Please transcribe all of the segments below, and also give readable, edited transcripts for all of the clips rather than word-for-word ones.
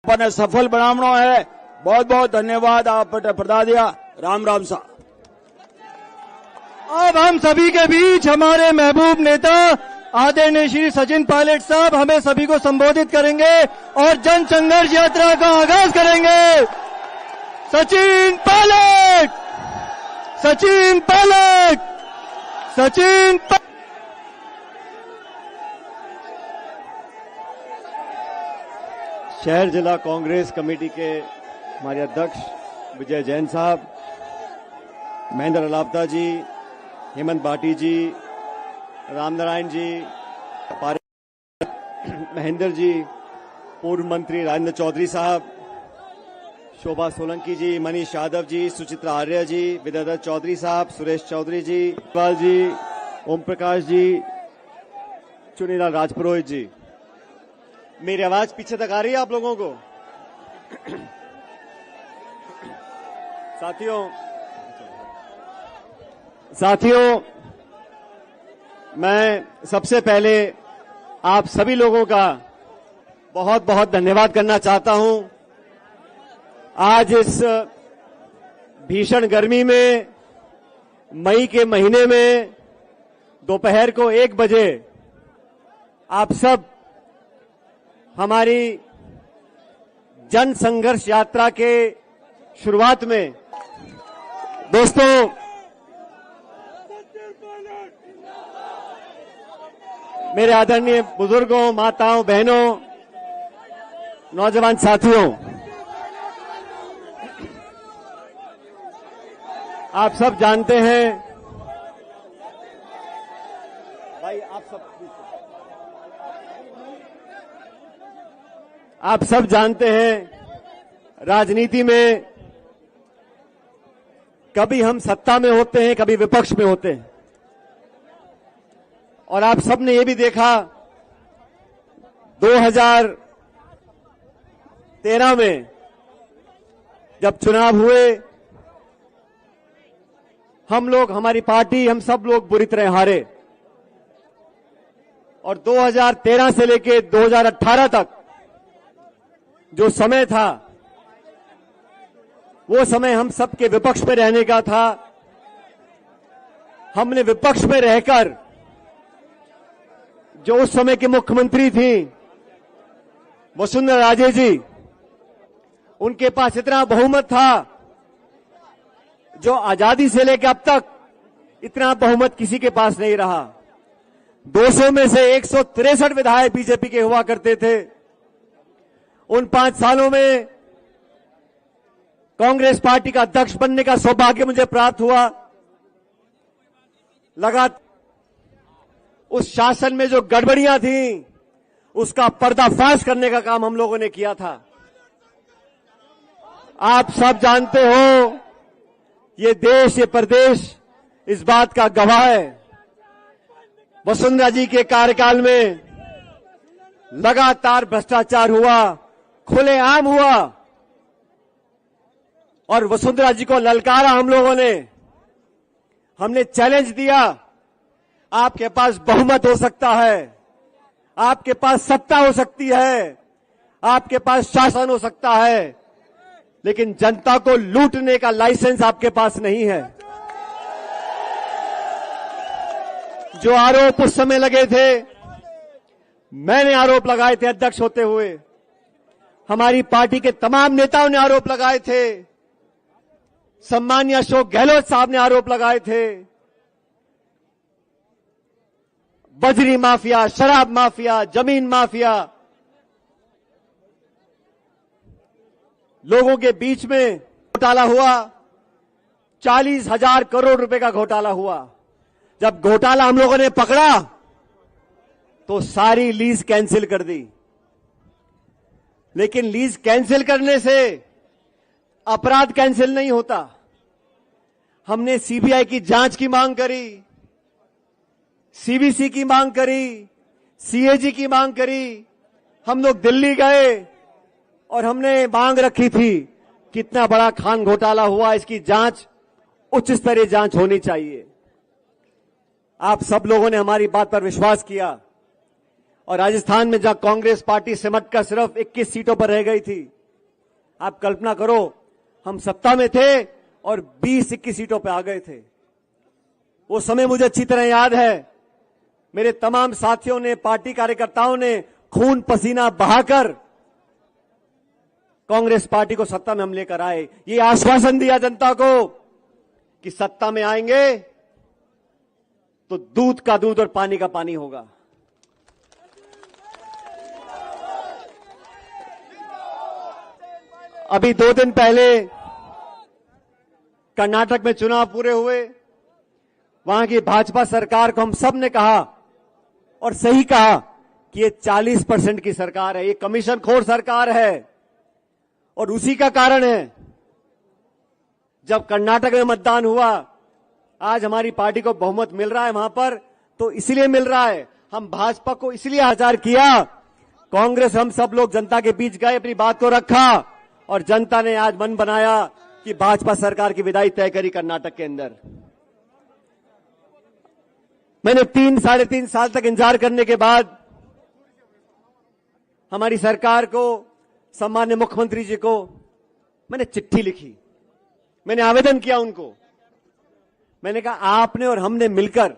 अपने सफल बनावनो है। बहुत बहुत धन्यवाद आप प्रदादिया। राम राम सा। अब हम सभी के बीच हमारे महबूब नेता आदरणीय श्री सचिन पायलट साहब हमें सभी को संबोधित करेंगे और जन संघर्ष यात्रा का आगाज करेंगे। सचिन पायलट, सचिन पायलट, सचिन पायलट। शहर जिला कांग्रेस कमेटी के हमारे अध्यक्ष विजय जैन साहब, महेंद्र अलावता जी, हेमंत भाटी जी, रामनारायण जी, महेंद्र जी, पूर्व मंत्री राजेंद्र चौधरी साहब, शोभा सोलंकी जी, मनीष यादव जी, सुचित्रा आर्य जी, विद्याधर चौधरी साहब, सुरेश चौधरी जी, इकबाल जी, ओम प्रकाश जी, चुनीलाल राजपुरोहित जी। मेरी आवाज पीछे तक आ रही है आप लोगों को? साथियों, मैं सबसे पहले आप सभी लोगों का बहुत बहुत धन्यवाद करना चाहता हूं। आज इस भीषण गर्मी में, मई के महीने में, दोपहर को 1 बजे आप सब हमारी जन संघर्ष यात्रा के शुरुआत में, दोस्तों, मेरे आदरणीय बुजुर्गों, माताओं, बहनों, नौजवान साथियों, आप सब जानते हैं, भाई आप सब जानते हैं, राजनीति में कभी हम सत्ता में होते हैं, कभी विपक्ष में होते हैं। और आप सबने ये भी देखा 2013 में जब चुनाव हुए, हम लोग, हमारी पार्टी, हम सब लोग बुरी तरह हारे। और 2013 से लेकर 2018 तक जो समय था, वो समय हम सबके विपक्ष में रहने का था। हमने विपक्ष में रहकर, जो उस समय की मुख्यमंत्री थी वसुंधरा राजे जी, उनके पास इतना बहुमत था जो आजादी से लेकर अब तक इतना बहुमत किसी के पास नहीं रहा। 200 में से 163 विधायक बीजेपी के हुआ करते थे। उन 5 सालों में कांग्रेस पार्टी का अध्यक्ष बनने का सौभाग्य मुझे प्राप्त हुआ। लगातार उस शासन में जो गड़बड़ियां थी, उसका पर्दाफाश करने का काम हम लोगों ने किया था। आप सब जानते हो, ये देश, ये प्रदेश इस बात का गवाह है। वसुंधरा जी के कार्यकाल में लगातार भ्रष्टाचार हुआ, खुलेआम हुआ, और वसुंधरा जी को ललकारा हम लोगों ने। हमने चैलेंज दिया, आपके पास बहुमत हो सकता है, आपके पास सत्ता हो सकती है, आपके पास शासन हो सकता है, लेकिन जनता को लूटने का लाइसेंस आपके पास नहीं है। जो आरोप उस समय लगे थे, मैंने आरोप लगाए थे अध्यक्ष होते हुए, हमारी पार्टी के तमाम नेताओं ने आरोप लगाए थे, सम्मानीय अशोक गहलोत साहब ने आरोप लगाए थे। बजरी माफिया, शराब माफिया, जमीन माफिया, लोगों के बीच में घोटाला हुआ। 40,000 करोड़ रुपए का घोटाला हुआ। जब घोटाला हम लोगों ने पकड़ा तो सारी लीज कैंसिल कर दी। लेकिन लीज कैंसिल करने से अपराध कैंसिल नहीं होता। हमने सीबीआई की जांच की मांग करी, सीवीसी की मांग करी, सीएजी की मांग करी। हम लोग दिल्ली गए और हमने मांग रखी थी, कितना बड़ा खान घोटाला हुआ, इसकी जांच, उच्च स्तरीय जांच होनी चाहिए। आप सब लोगों ने हमारी बात पर विश्वास किया। और राजस्थान में जहां कांग्रेस पार्टी सिमट कर सिर्फ 21 सीटों पर रह गई थी, आप कल्पना करो हम सत्ता में थे और 20-21 सीटों पर आ गए थे। वो समय मुझे अच्छी तरह याद है। मेरे तमाम साथियों ने, पार्टी कार्यकर्ताओं ने खून पसीना बहाकर कांग्रेस पार्टी को सत्ता में हम लेकर आए। ये आश्वासन दिया जनता को कि सत्ता में आएंगे तो दूध का दूध और पानी का पानी होगा। अभी 2 दिन पहले कर्नाटक में चुनाव पूरे हुए। वहां की भाजपा सरकार को हम सब ने कहा और सही कहा कि ये 40% की सरकार है, ये कमीशन खोर सरकार है। और उसी का कारण है जब कर्नाटक में मतदान हुआ, आज हमारी पार्टी को बहुमत मिल रहा है वहां पर, तो इसलिए मिल रहा है, हम भाजपा को इसलिए आचार किया। कांग्रेस हम सब लोग जनता के बीच गए, अपनी बात को रखा और जनता ने आज मन बनाया कि भाजपा सरकार की विदाई तय करी कर्नाटक के अंदर। मैंने 3-3.5 साल तक इंतजार करने के बाद हमारी सरकार को, सम्माननीय मुख्यमंत्री जी को मैंने चिट्ठी लिखी, मैंने आवेदन किया उनको। मैंने कहा आपने और हमने मिलकर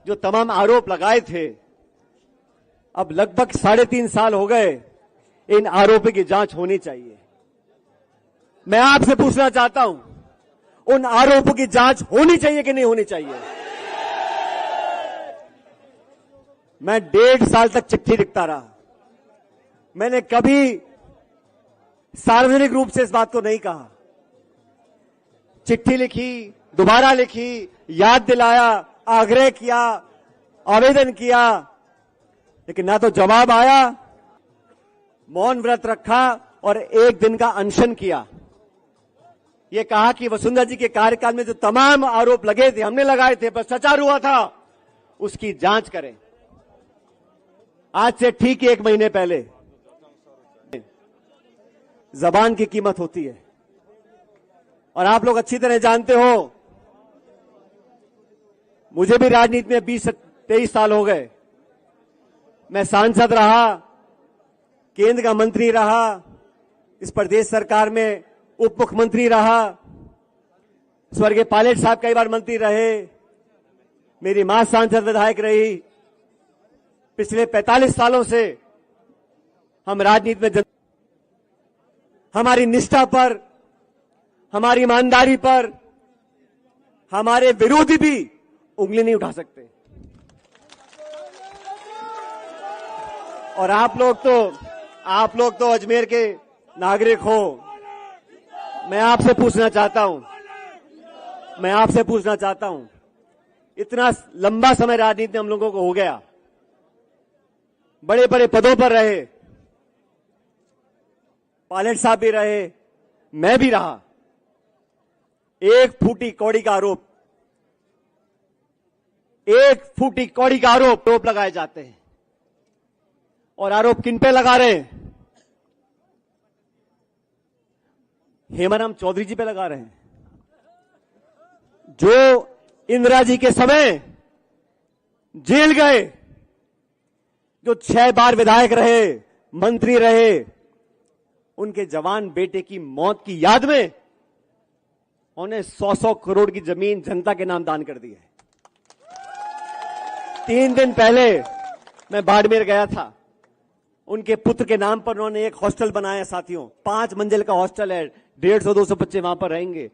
जो तमाम आरोप लगाए थे, अब लगभग 3.5 साल हो गए, इन आरोपों की जांच होनी चाहिए। मैं आपसे पूछना चाहता हूं, उन आरोपों की जांच होनी चाहिए कि नहीं होनी चाहिए? मैं 1.5 साल तक चिट्ठी लिखता रहा। मैंने कभी सार्वजनिक रूप से इस बात को नहीं कहा। चिट्ठी लिखी, दोबारा लिखी, याद दिलाया, आग्रह किया, आवेदन किया, लेकिन ना तो जवाब आया। मौन व्रत रखा और 1 दिन का अनशन किया। ये कहा कि वसुंधरा जी के कार्यकाल में जो तमाम आरोप लगे थे, हमने लगाए थे, भ्रष्टाचार हुआ था, उसकी जांच करें। आज से ठीक 1 महीने पहले जबान की कीमत होती है और आप लोग अच्छी तरह जानते हो, मुझे भी राजनीति में 20-23 साल हो गए। मैं सांसद रहा, केंद्र का मंत्री रहा, इस प्रदेश सरकार में उप मुख्यमंत्री रहा, स्वर्गीय पायलट साहब कई बार मंत्री रहे, मेरी मां सांसद विधायक रही। पिछले 45 सालों से हम राजनीति में हमारी निष्ठा पर, हमारी ईमानदारी पर हमारे विरोधी भी उंगली नहीं उठा सकते। और आप लोग तो अजमेर के नागरिक हो। मैं आपसे पूछना चाहता हूं, इतना लंबा समय राजनीति में हम लोगों को हो गया, बड़े बड़े पदों पर रहे, पायलट साहब भी रहे, मैं भी रहा। 1 फूटी कौड़ी का आरोप लगाए जाते हैं। और आरोप किन पे लगा रहे हैं? हेमाराम चौधरी जी पे लगा रहे हैं, जो इंदिरा जी के समय जेल गए, जो 6 बार विधायक रहे, मंत्री रहे। उनके जवान बेटे की मौत की याद में उन्हें 100-100 करोड़ की जमीन जनता के नाम दान कर दी है। 3 दिन पहले मैं बाड़मेर गया था, उनके पुत्र के नाम पर उन्होंने एक हॉस्टल बनाया। साथियों, 5 मंजिल का हॉस्टल है, 150-200 बच्चे वहां पर रहेंगे।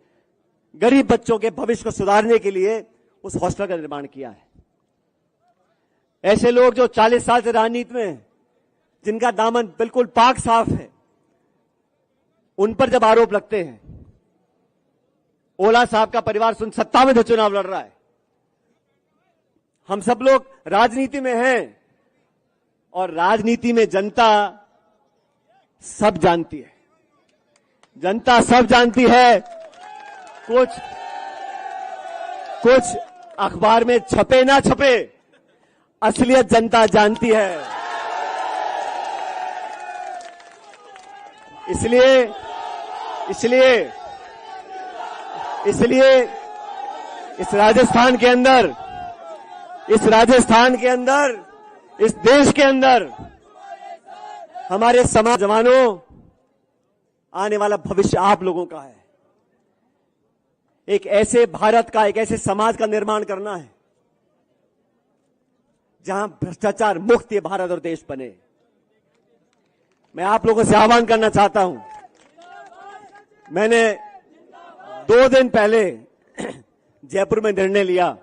गरीब बच्चों के भविष्य को सुधारने के लिए उस हॉस्टल का निर्माण किया है। ऐसे लोग जो 40 साल से राजनीति में हैं, जिनका दामन बिल्कुल पाक साफ है, उन पर जब आरोप लगते हैं। ओला साहब का परिवार सत्ता में चुनाव लड़ रहा है। हम सब लोग राजनीति में हैं और राजनीति में जनता सब जानती है। जनता सब जानती है। कुछ अखबार में छपे ना छपे, असलियत जनता जानती है। इसलिए इस राजस्थान के अंदर इस देश के अंदर हमारे समाज जवानों, आने वाला भविष्य आप लोगों का है। एक ऐसे भारत का, एक ऐसे समाज का निर्माण करना है जहां भ्रष्टाचार मुक्त ये भारत और देश बने। मैं आप लोगों से आह्वान करना चाहता हूं, मैंने 2 दिन पहले जयपुर में निर्णय लिया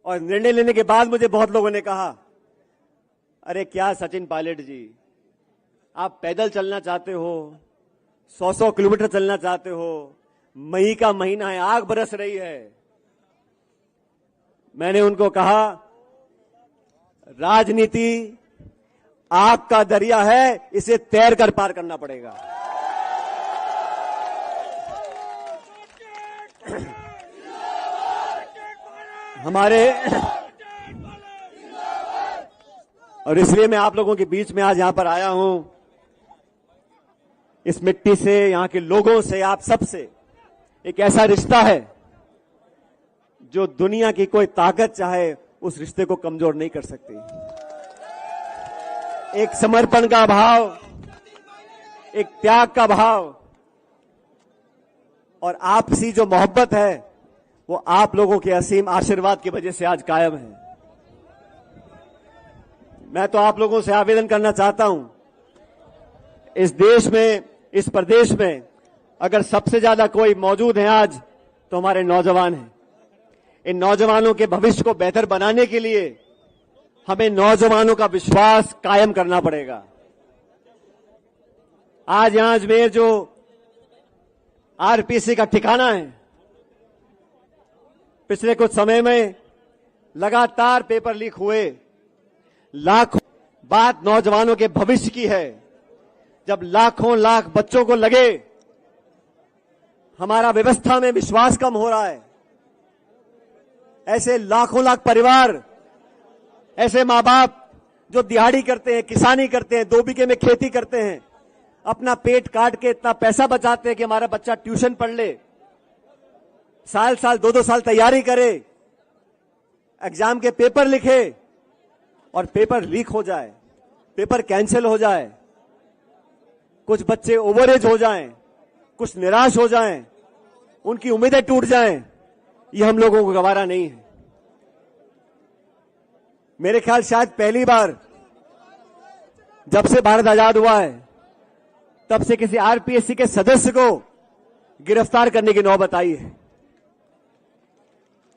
और निर्णय लेने के बाद मुझे बहुत लोगों ने कहा, अरे क्या सचिन पायलट जी, आप पैदल चलना चाहते हो, 100-100 किलोमीटर चलना चाहते हो, मई का महीना है, आग बरस रही है। मैंने उनको कहा, राजनीति आग का दरिया है, इसे तैर कर पार करना पड़ेगा। हमारे और इसलिए मैं आप लोगों के बीच में आज यहां पर आया हूं, इस मिट्टी से, यहां के लोगों से, आप सबसे एक ऐसा रिश्ता है जो दुनिया की कोई ताकत चाहे उस रिश्ते को कमजोर नहीं कर सकती। एक समर्पण का भाव, एक त्याग का भाव और आपसी जो मोहब्बत है, वो आप लोगों के असीम आशीर्वाद की वजह से आज कायम है। मैं तो आप लोगों से आवेदन करना चाहता हूं, इस देश में, इस प्रदेश में अगर सबसे ज्यादा कोई मौजूद है आज, तो हमारे नौजवान हैं। इन नौजवानों के भविष्य को बेहतर बनाने के लिए हमें नौजवानों का विश्वास कायम करना पड़ेगा। आज यहां अजमेर जो आरपीसी का ठिकाना है, पिछले कुछ समय में लगातार पेपर लीक हुए, लाखों, बात नौजवानों के भविष्य की है। जब लाखों लाख बच्चों को लगे हमारा व्यवस्था में विश्वास कम हो रहा है, ऐसे लाखों लाख परिवार, ऐसे मां बाप जो दिहाड़ी करते हैं, किसानी करते हैं, 2 बीघे में खेती करते हैं, अपना पेट काट के इतना पैसा बचाते हैं कि हमारा बच्चा ट्यूशन पढ़ ले, साल 2-2 साल तैयारी करे, एग्जाम के पेपर लिखे और पेपर लीक हो जाए, पेपर कैंसिल हो जाए, कुछ बच्चे ओवरेज हो जाएं, कुछ निराश हो जाएं, उनकी उम्मीदें टूट जाएं, ये हम लोगों को गवारा नहीं है। मेरे ख्याल शायद पहली बार जब से भारत आजाद हुआ है, तब से किसी आरपीएससी के सदस्य को गिरफ्तार करने की नौबत आई है।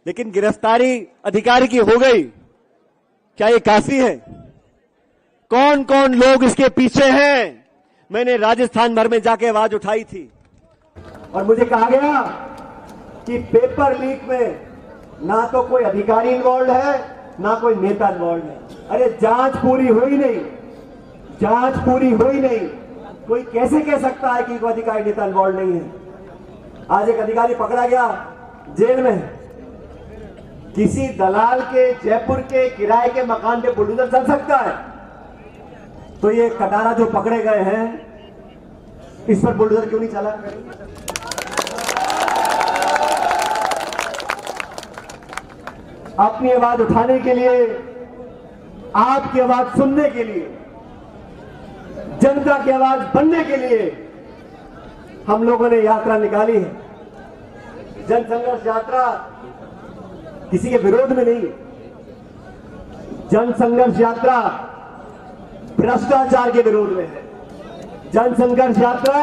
लेकिन गिरफ्तारी अधिकारी की हो गई, क्या ये काफी है? कौन कौन लोग इसके पीछे हैं? मैंने राजस्थान भर में जाके आवाज उठाई थी और मुझे कहा गया कि पेपर लीक में ना तो कोई अधिकारी इन्वॉल्व है, ना कोई नेता इन्वॉल्व है। अरे जांच पूरी हुई नहीं, जांच पूरी हुई नहीं, कोई कैसे कह सकता है कि कोई अधिकारी नेता इन्वॉल्व नहीं है? आज एक अधिकारी पकड़ा गया जेल में, किसी दलाल के जयपुर के किराए के मकान पे बुलडोजर चल सकता है? तो ये कटारा जो पकड़े गए हैं, इस पर बुलडोजर क्यों नहीं चला? अपनी आवाज उठाने के लिए, आपकी आवाज सुनने के लिए, जनता की आवाज बनने के लिए हम लोगों ने यात्रा निकाली है। जन संघर्ष यात्रा किसी के विरोध में नहीं, जन संघर्ष यात्रा भ्रष्टाचार के विरोध में है। जन संघर्ष यात्रा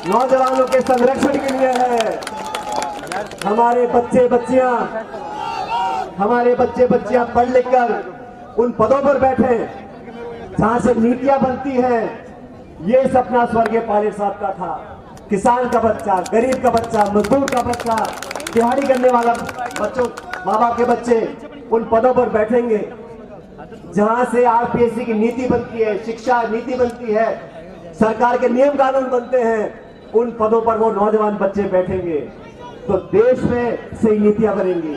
नौजवानों के संरक्षण के लिए है। हमारे बच्चे बच्चियां पढ़ लिख कर उन पदों पर बैठे जहां से नीतियां बनती हैं। ये सपना स्वर्गीय पायलट साहब का था। किसान का बच्चा, गरीब का बच्चा, मजदूर का बच्चा, दिहाड़ी करने वाला बच्चों, माँ बाप के बच्चे उन पदों पर बैठेंगे जहां से आरपीएससी की नीति बनती है, शिक्षा नीति बनती है, सरकार के नियम कानून बनते हैं। उन पदों पर वो नौजवान बच्चे बैठेंगे तो देश में सही नीतियां बनेंगी।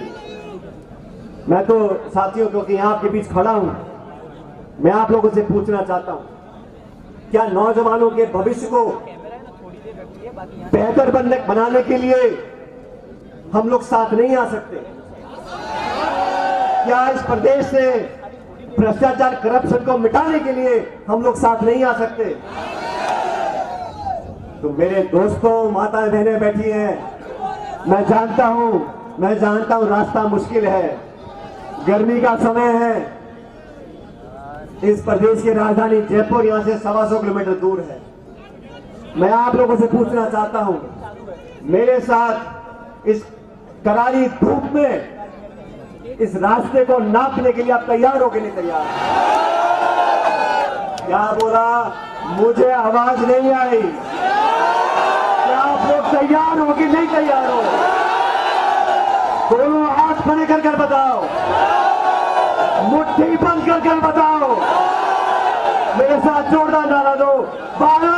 मैं तो साथियों, क्योंकि यहां आपके बीच खड़ा हूं, मैं आप लोगों से पूछना चाहता हूं, क्या नौजवानों के भविष्य को बेहतर बनाने के लिए हम लोग साथ नहीं आ सकते? क्या इस प्रदेश से भ्रष्टाचार करप्शन को मिटाने के लिए हम लोग साथ नहीं आ सकते। तो मेरे दोस्तों, माताएं बहनें बैठी हैं, मैं जानता हूं रास्ता मुश्किल है, गर्मी का समय है, इस प्रदेश की राजधानी जयपुर यहां से 125 किलोमीटर दूर है। मैं आप लोगों से पूछना चाहता हूं, मेरे साथ इस करारी धूप में इस रास्ते को नापने के लिए आप तैयार हो कि नहीं तैयार? क्या बोला? मुझे आवाज नहीं आई। क्या आप लोग तैयार हो कि नहीं तैयार हो? दोनों हाथ बने कर बताओ, मुट्ठी बंद कर बताओ, मेरे साथ जोरदार नारा दो, भारत